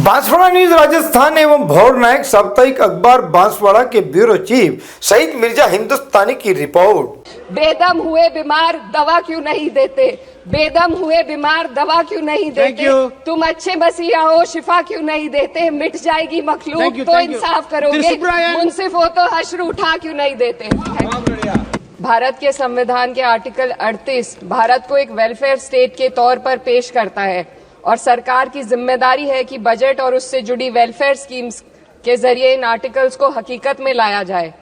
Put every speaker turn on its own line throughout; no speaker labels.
Banswara news Rajasthan एवं भौर नायक साप्ताहिक अखबार बांसवाड़ा के ब्यूरो चीफ सईद मिर्जा हिंदुस्तानी की रिपोर्ट।
बेदम हुए बीमार दवा क्यों नहीं देते? बेदम हुए बीमार दवा क्यों नहीं देते? तुम अच्छे बसिया हो शिफा क्यों नहीं देते? मिट जाएगी मखलूक तो इंसाफ करोगे, मुंसिफ हो तो हश्र उठा क्यों नहीं देते? भारत के संविधान के आर्टिकल 38 भारत को एक वेलफेयर स्टेट के तौर पर पेश करता है और सरकार की जिम्मेदारी है कि बजट और उससे जुड़ी वेलफेयर स्कीम्स के जरिए इन आर्टिकल्स को हकीकत में लाया जाए।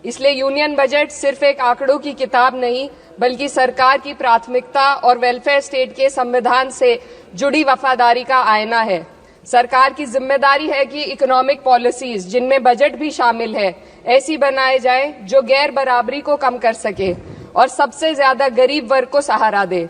इसलिए यूनियन बजट सिर्फ एक आंकड़ों की किताब नहीं बल्कि सरकार की प्राथमिकता और वेलफेयर स्टेट के संविधान से जुड़ी वफादारी का आईना है। सरकार की जिम्मेदारी है कि इकोनॉमिक पॉलिसीज जिनमें बजट भी शामिल है ऐसी बनाए जाए जो गैर बराबरी को कम कर सके और सबसे ज्यादा गरीब वर्ग को सहारा दे।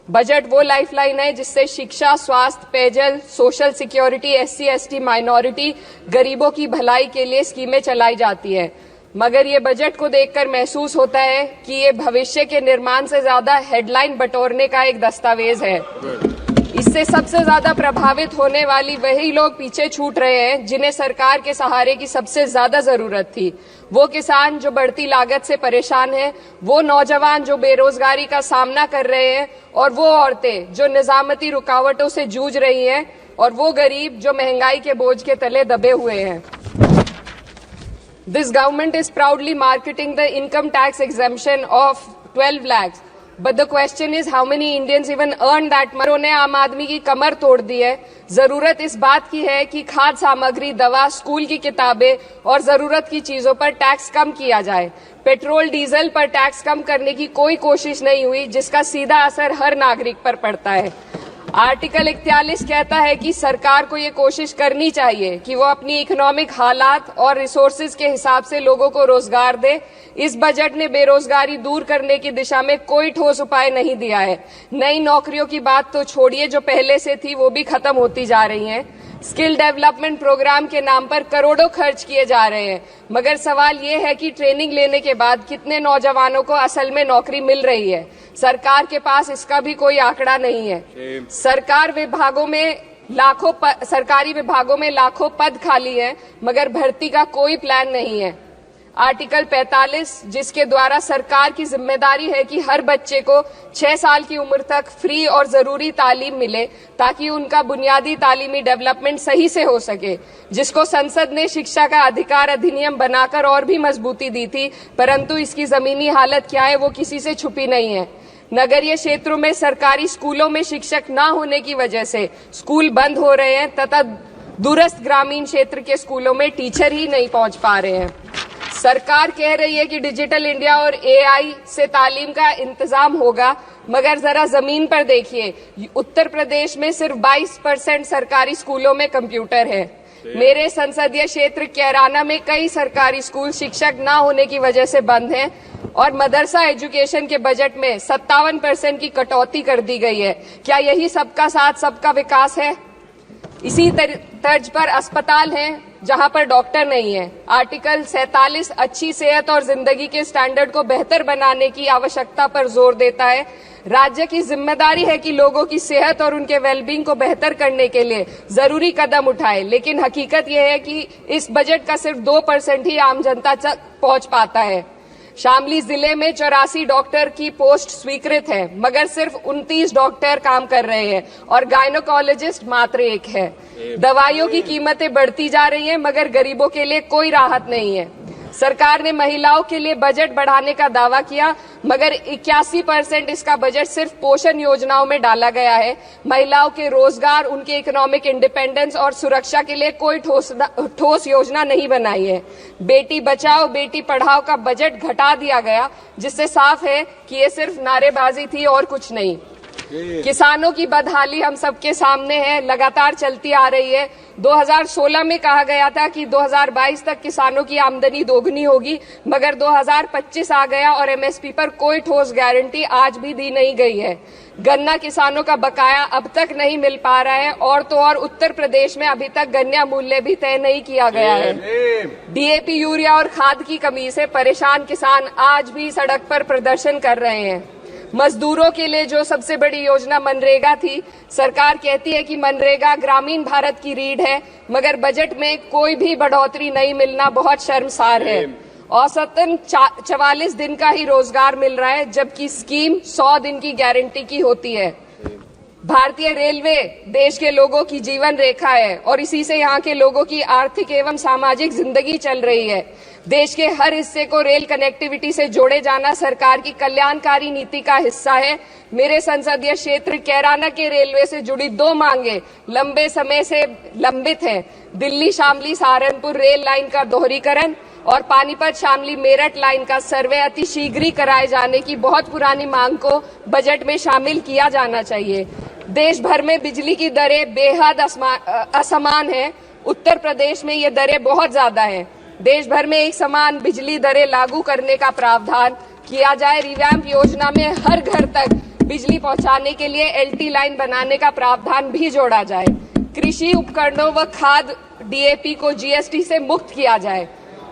बजट वो लाइफलाइन है जिससे शिक्षा, स्वास्थ्य, पेयजल, social security, SC, ST, minority, गरीबों की भलाई के लिए स्कीमें चलाई जाती है। मगर ये बजट को देखकर महसूस होता है कि ये भविष्य के निर्माण से ज्यादा हेडलाइन बटोरने का एक दस्तावेज है। इससे सबसे ज्यादा प्रभावित होने वाली वही लोग पीछे छूट रहे हैं जिन्हें सरकार के सहारे की सबसे ज्यादा जरूरत थी। वो किसान जो बढ़ती लागत से परेशान हैं, वो नौजवान जो बेरोजगारी का सामना कर रहे हैं और वो औरतें जो निजामती रुकावटों से जूझ रही हैं और वो गरीब जो महंगाई के बोझ के तले दबे हुए हैं। This government is proudly marketing the income tax exemption of 12 lakhs. But the question is how many Indians even earn that money? उन्होंने आम आदमी की कमर तोड़ दी है। जरूरत इस बात की है कि खाद्य सामग्री, दवा, स्कूल की किताबें और जरूरत की चीजों पर टैक्स कम किया जाए। पेट्रोल डीजल पर टैक्स कम करने की कोई कोशिश नहीं हुई जिसका सीधा असर हर नागरिक पर पड़ता है। आर्टिकल 41 कहता है कि सरकार को ये कोशिश करनी चाहिए कि वो अपनी इकोनॉमिक हालात और रिसोर्सेज के हिसाब से लोगों को रोजगार दे। इस बजट ने बेरोजगारी दूर करने की दिशा में कोई ठोस उपाय नहीं दिया है। नई नौकरियों की बात तो छोड़िए, जो पहले से थी वो भी खत्म होती जा रही हैं। स्किल डेवलपमेंट प्रोग्राम के नाम पर करोड़ों खर्च किए जा रहे हैं, मगर सवाल ये है कि ट्रेनिंग लेने के बाद कितने नौजवानों को असल में नौकरी मिल रही है। सरकार के पास इसका भी कोई आंकड़ा नहीं है। सरकारी विभागों में लाखों पद खाली हैं, मगर भर्ती का कोई प्लान नहीं है। आर्टिकल 45 जिसके द्वारा सरकार की जिम्मेदारी है कि हर बच्चे को 6 साल की उम्र तक फ्री और जरूरी तालीम मिले ताकि उनका बुनियादी तालीमी डेवलपमेंट सही से हो सके, जिसको संसद ने शिक्षा का अधिकार अधिनियम बनाकर और भी मजबूती दी थी, परंतु इसकी जमीनी हालत क्या है वो किसी से छुपी नहीं है। नगरीय क्षेत्रों में सरकारी स्कूलों में शिक्षक न होने की वजह से स्कूल बंद हो रहे हैं तथा दूरस्थ ग्रामीण क्षेत्र के स्कूलों में टीचर ही नहीं पहुंच पा रहे हैं। सरकार कह रही है कि डिजिटल इंडिया और एआई से तालीम का इंतजाम होगा, मगर जरा जमीन पर देखिए, उत्तर प्रदेश में सिर्फ 22% सरकारी स्कूलों में कंप्यूटर है। मेरे संसदीय क्षेत्र कैराना में कई सरकारी स्कूल शिक्षक न होने की वजह से बंद हैं और मदरसा एजुकेशन के बजट में 57% की कटौती कर दी गई है। क्या यही सबका साथ सबका विकास है? इसी तर्ज पर अस्पताल हैं जहां पर डॉक्टर नहीं है। आर्टिकल 47 अच्छी सेहत और जिंदगी के स्टैंडर्ड को बेहतर बनाने की आवश्यकता पर जोर देता है। राज्य की जिम्मेदारी है कि लोगों की सेहत और उनके वेलबींग को बेहतर करने के लिए जरूरी कदम उठाए, लेकिन हकीकत यह है कि इस बजट का सिर्फ 2% ही आम जनता तक पहुंच पाता है। शामली जिले में 84 डॉक्टर की पोस्ट स्वीकृत है, मगर सिर्फ 29 डॉक्टर काम कर रहे हैं और गायनोकोलॉजिस्ट मात्र 1 है। दवाइयों की कीमतें बढ़ती जा रही हैं, मगर गरीबों के लिए कोई राहत नहीं है। सरकार ने महिलाओं के लिए बजट बढ़ाने का दावा किया, मगर 81% इसका बजट सिर्फ पोषण योजनाओं में डाला गया है। महिलाओं के रोजगार, उनके इकोनॉमिक इंडिपेंडेंस और सुरक्षा के लिए कोई ठोस योजना नहीं बनाई है। बेटी बचाओ बेटी पढ़ाओ का बजट घटा दिया गया, जिससे साफ है कि ये सिर्फ नारेबाजी थी और कुछ नहीं। किसानों की बदहाली हम सबके सामने है, लगातार चलती आ रही है। 2016 में कहा गया था कि 2022 तक किसानों की आमदनी दोगुनी होगी, मगर 2025 आ गया और एमएसपी पर कोई ठोस गारंटी आज भी दी नहीं गई है। गन्ना किसानों का बकाया अब तक नहीं मिल पा रहा है और तो और उत्तर प्रदेश में अभी तक गन्ना मूल्य भी तय नहीं किया गया है। डीएपी, यूरिया और खाद की कमी से परेशान किसान आज भी सड़क पर प्रदर्शन कर रहे हैं। मजदूरों के लिए जो सबसे बड़ी योजना मनरेगा थी, सरकार कहती है कि मनरेगा ग्रामीण भारत की रीढ़ है, मगर बजट में कोई भी बढ़ोतरी नहीं मिलना बहुत शर्मसार है। औसतन 44 दिन का ही रोजगार मिल रहा है, जबकि स्कीम 100 दिन की गारंटी की होती है। भारतीय रेलवे देश के लोगों की जीवन रेखा है और इसी से यहाँ के लोगों की आर्थिक एवं सामाजिक जिंदगी चल रही है। देश के हर हिस्से को रेल कनेक्टिविटी से जोड़े जाना सरकार की कल्याणकारी नीति का हिस्सा है। मेरे संसदीय क्षेत्र कैराना के रेलवे से जुड़ी 2 मांगे लंबे समय से लंबित हैं। दिल्ली शामली सहारनपुर रेल लाइन का दोहरीकरण और पानीपत शामली मेरठ लाइन का सर्वे अति शीघ्र ही कराए जाने की बहुत पुरानी मांग को बजट में शामिल किया जाना चाहिए। देश भर में बिजली की दरें बेहद असमान है। उत्तर प्रदेश में ये दरें बहुत ज्यादा हैं। देश भर में एक समान बिजली दरें लागू करने का प्रावधान किया जाए। रिवैम्प योजना में हर घर तक बिजली पहुंचाने के लिए एलटी लाइन बनाने का प्रावधान भी जोड़ा जाए। कृषि उपकरणों व खाद डीएपी को जीएसटी से मुक्त किया जाए।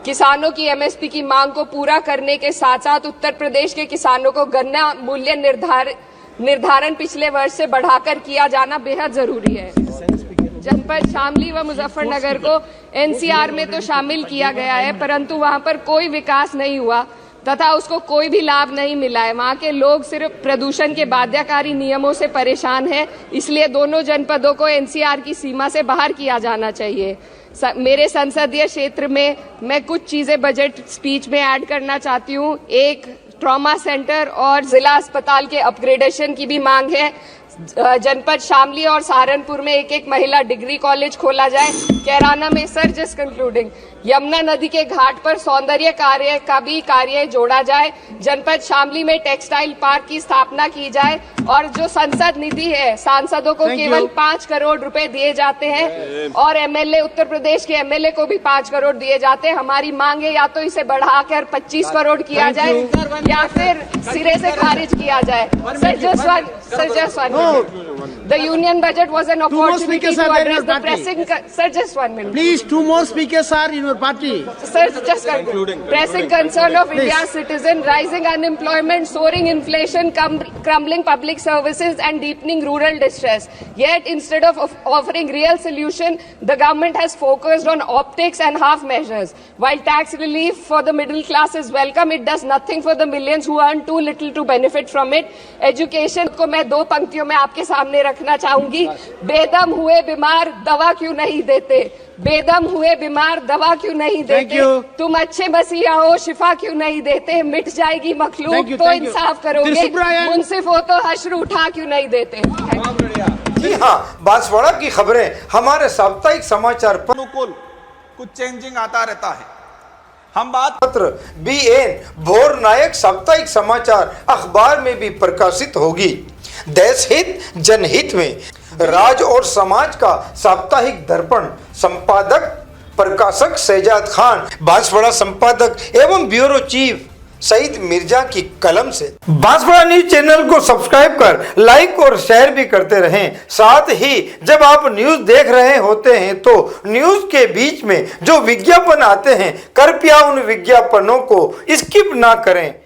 किसानों की एमएसपी की मांग को पूरा करने के साथ साथ उत्तर प्रदेश के किसानों को गन्ना मूल्य निर्धारण पिछले वर्ष से बढ़ाकर किया जाना बेहद जरूरी है। जनपद शामली व मुजफ्फरनगर को एनसीआर में तो शामिल किया गया है, परंतु वहां पर कोई विकास नहीं हुआ तथा उसको कोई भी लाभ नहीं मिला है। वहां के लोग सिर्फ प्रदूषण के बाध्यकारी नियमों से परेशान हैं, इसलिए दोनों जनपदों को एनसीआर की सीमा से बाहर किया जाना चाहिए। मेरे संसदीय क्षेत्र में मैं कुछ चीजें बजट स्पीच में ऐड करना चाहती हूँ। एक, ट्रॉमा सेंटर और जिला अस्पताल के अपग्रेडेशन की भी मांग है। जनपद शामली और सहारनपुर में एक महिला डिग्री कॉलेज खोला जाए। कैराना में सर जस्ट कंक्लूडिंग यमुना नदी के घाट पर सौंदर्य कार्य का भी कार्य जोड़ा जाए। जनपद शामली में टेक्सटाइल पार्क की स्थापना की जाए और जो संसद निधि है सांसदों को केवल 5 करोड़ रुपए दिए जाते हैं और एमएलए उत्तर प्रदेश के एमएलए को भी 5 करोड़ दिए जाते हैं। हमारी मांग है या तो इसे बढ़ाकर 25 करोड़ किया जाए या फिर सिरे से खारिज किया जाए। Sir just one The union budget was an opportunity to address the pressing. Sir, just 1 minute.
Please, 2 more speakers are in your party.
Sir, just concluding. Pressing concern of India's citizen, rising unemployment, soaring inflation, crumbling public services, and deepening rural distress. Yet, instead of offering real solution, the government has focused on optics and half measures. While tax relief for the middle class is welcome, it does nothing for the millions who earn too little to benefit from it. Education को मैं 2 पंक्तियों में आपके सामने रखना चाहूंगी। बेदम हुए बीमार दवा क्यों नहीं देते? बेदम हुए बीमार दवा क्यों नहीं देते? तुम अच्छे मसीहा हो, शिफा क्यों नहीं देते? मिट जाएगी मखलूक तो इंसाफ करोगे, मुंसिफ हो तो हश्र उठा क्यों नहीं देते?
जी हाँ, बांसवाड़ा की खबरें हमारे साप्ताहिक समाचार पर
अनुकूल कुछ चेंजिंग आता रहता है। हम बात
पत्र BN भोर नायक साप्ताहिक समाचार अखबार में भी प्रकाशित होगी। देश हित जनहित में राज और समाज का साप्ताहिक दर्पण संपादक प्रकाशक शहजाद खान, बांसवाड़ा संपादक एवं ब्यूरो चीफ सईद मिर्जा की कलम से। बांसवाड़ा न्यूज चैनल को सब्सक्राइब कर लाइक और शेयर भी करते रहें। साथ ही जब आप न्यूज देख रहे होते हैं तो न्यूज के बीच में जो विज्ञापन आते हैं कृपया उन विज्ञापनों को स्किप ना करें।